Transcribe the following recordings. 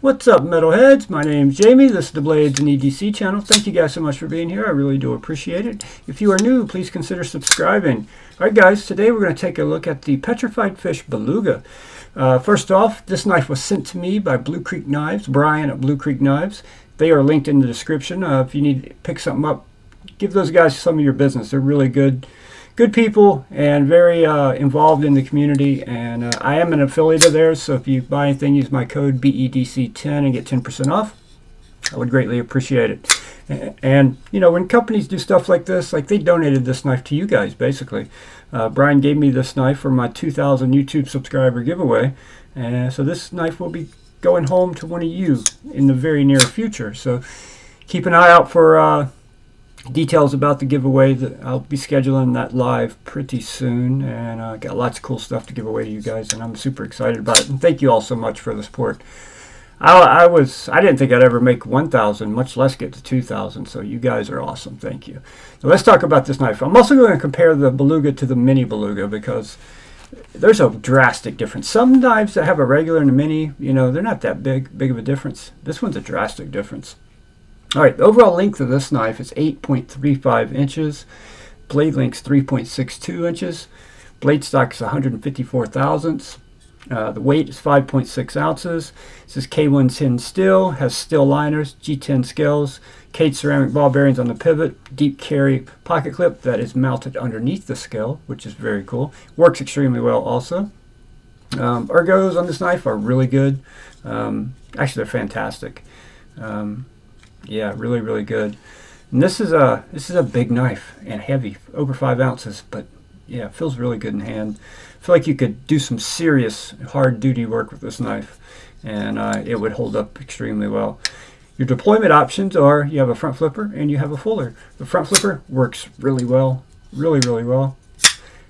What's up, metalheads? My name's Jamie. This is the Blades and EDC channel. Thank you guys so much for being here. I really do appreciate it. If you are new, please consider subscribing. All right, guys, today we're going to take a look at the Petrified fish Beluga. First off, this knife was sent to me by Blue Creek Knives, Brian at Blue Creek Knives. They are linked in the description. If you need to pick something up, give those guys some of your business. They're really good people and very involved in the community, and I am an affiliate of theirs, so if you buy anything, use my code BEDC10 and get 10% off. I would greatly appreciate it. And you know, when companies do stuff like this, like they donated this knife to you guys basically. Brian gave me this knife for my 2,000 YouTube subscriber giveaway, and so this knife will be going home to one of you in the very near future, so keep an eye out for details about the giveaway. That I'll be scheduling that live pretty soon, and got lots of cool stuff to give away to you guys, and I'm super excited about it. And thank you all so much for the support. I didn't think I'd ever make 1,000, much less get to 2,000. So you guys are awesome. Thank you. So let's talk about this knife. I'm also going to compare the Beluga to the Mini Beluga because there's a drastic difference. Some knives that have a regular and a Mini, you know, they're not that big of a difference. This one's a drastic difference. All right, the overall length of this knife is 8.35 inches. Blade length's 3.62 inches. Blade stock is 154 thousandths. The weight is 5.6 ounces. This is K110 steel, has steel liners, G10 scales, cage ceramic ball bearings on the pivot, deep carry pocket clip that is mounted underneath the scale, which is very cool. Works extremely well also. Ergos on this knife are really good. Actually, they're fantastic. Yeah, really good. And this is a big knife and heavy, over 5 ounces, but yeah, it feels really good in hand. I feel like you could do some serious hard duty work with this knife, and it would hold up extremely well. Your deployment options are you have a front flipper and you have a fuller. The front flipper works really well, really well.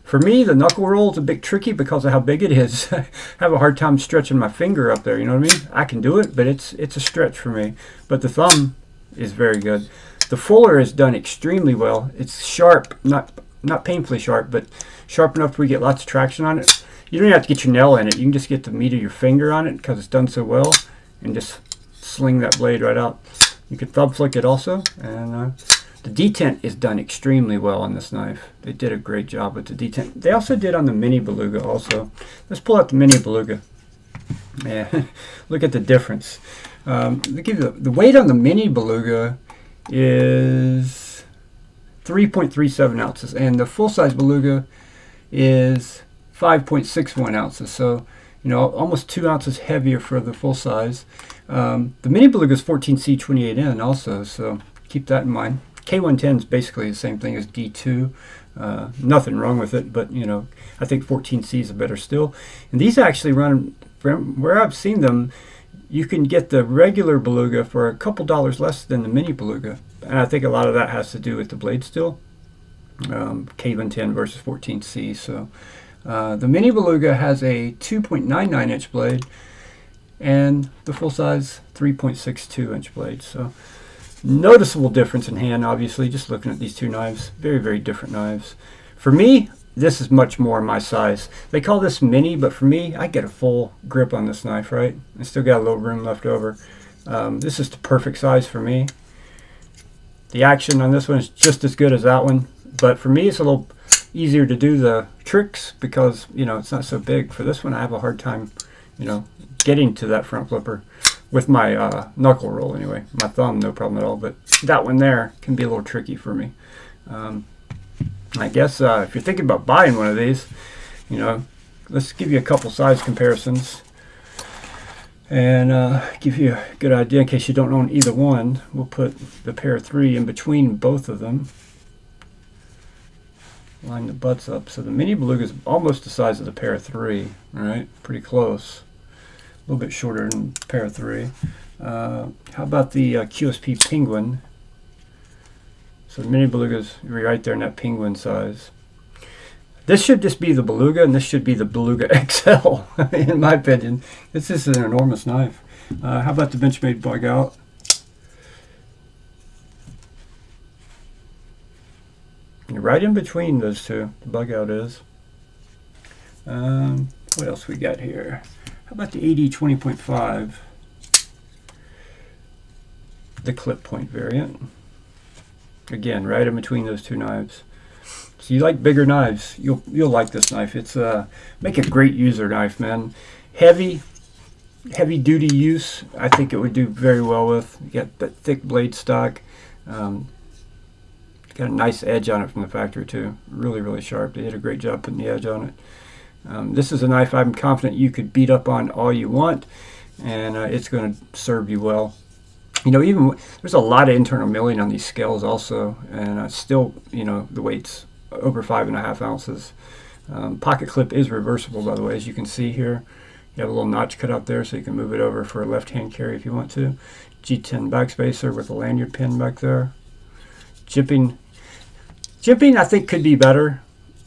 For me, the knuckle roll is a bit tricky because of how big it is. I have a hard time stretching my finger up there, you know what I mean? I can do it, but it's a stretch for me. But the thumb is very good. The fuller is done extremely well. It's sharp, not painfully sharp, but sharp enough where you get lots of traction on it. You don't even have to get your nail in it. You can just get the meat of your finger on it because it's done so well, and just sling that blade right out. You can thumb flick it also, and the detent is done extremely well on this knife. They did a great job with the detent. They also did on the Mini Beluga also. Let's pull out the Mini Beluga. Yeah, look at the difference. The weight on the Mini Beluga is 3.37 ounces, and the full-size Beluga is 5.61 ounces. So, you know, almost 2 ounces heavier for the full size. The Mini Beluga is 14C 28N also, so keep that in mind. K110 is basically the same thing as D2. Nothing wrong with it, but you know, I think 14C is a better steel. And these actually run, from where I've seen them, you can get the regular Beluga for a couple dollars less than the Mini Beluga. And I think a lot of that has to do with the blade steel. K110 versus 14C. So the Mini Beluga has a 2.99 inch blade and the full size 3.62 inch blade. So noticeable difference in hand, obviously, just looking at these two knives. Very different knives. For me, this is much more my size. They call this mini, but for me, I get a full grip on this knife, right? I still got a little room left over. This is the perfect size for me. The action on this one is just as good as that one, but for me, it's a little easier to do the tricks because, you know, it's not so big. For this one, I have a hard time, you know, getting to that front flipper with my knuckle roll anyway. My thumb, no problem at all, but that one there can be a little tricky for me. I guess if you're thinking about buying one of these, you know, let's give you a couple size comparisons and give you a good idea in case you don't own either one. We'll put the pair 3 in between both of them. Line the butts up. So the Mini Beluga is almost the size of the pair 3, right? Pretty close. A little bit shorter than pair 3. How about the QSP Penguin? So the Mini Beluga is right there in that penguin size. This should just be the Beluga, and this should be the Beluga XL, in my opinion. This is an enormous knife. How about the Benchmade Bug Out? You're right in between those two, the Bug Out is. What else we got here? How about the AD 20.5? the clip point variant. Again, right in between those two knives. So you like bigger knives, you'll like this knife. It's make a great user knife, man. Heavy duty use, I think it would do very well with. You got that thick blade stock. Got a nice edge on it from the factory too. Really, really sharp. They did a great job putting the edge on it. This is a knife I'm confident you could beat up on all you want, and it's going to serve you well. You know, even there's a lot of internal milling on these scales also, and still, you know, the weight's over 5.5 ounces. Pocket clip is reversible, by the way, as you can see here. You have a little notch cut out there, so you can move it over for a left-hand carry if you want to. G10 backspacer with a lanyard pin back there. Jimping, I think, could be better.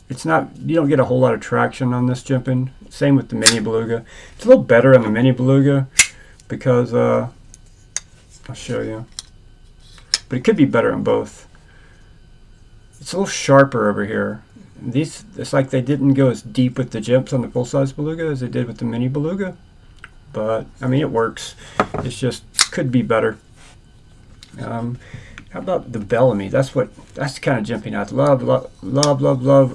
It's not, you don't get a whole lot of traction on this jimping. Same with the mini Beluga. It's a little better on the mini Beluga because I'll show you, but it could be better on both. It's a little sharper over here. These, it's like they didn't go as deep with the jimps on the full-size Beluga as they did with the mini Beluga, but I mean, it works. It's just could be better. How about the Bellamy? That's the kind of jimping I'd love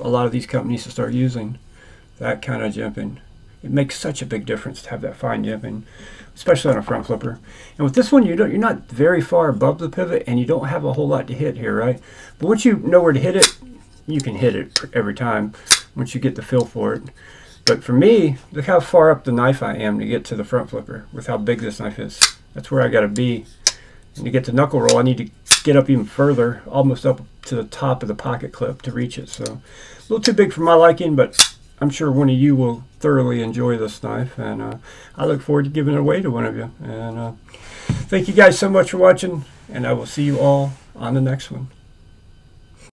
a lot of these companies to start using. That kind of jimping. It makes such a big difference to have that fine jimping, especially on a front flipper. And with this one, you're not very far above the pivot, and you don't have a whole lot to hit here, right? But once you know where to hit it, you can hit it every time once you get the feel for it. But for me, look how far up the knife I am to get to the front flipper with how big this knife is. That's where I got to be. And to get to knuckle roll, I need to get up even further, almost up to the top of the pocket clip to reach it. So a little too big for my liking, but I'm sure one of you will thoroughly enjoy this knife, and I look forward to giving it away to one of you. And thank you guys so much for watching, and I will see you all on the next one.